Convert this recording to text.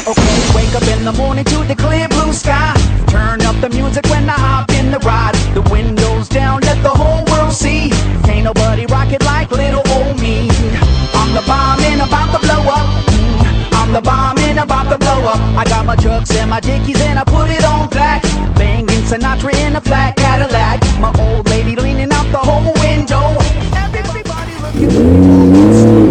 Okay, wake up in the morning to the clear blue sky. Turn up the music when I hop in the ride. The windows down, let the whole world see. Can't nobody rock it like little old me. I'm the bomb and about to blow up. I'm the bomb and about to blow up. I got my trucks and my dickies and I put it on black. Banging Sinatra in a flat Cadillac. My old lady leaning out the whole window. Everybody looking.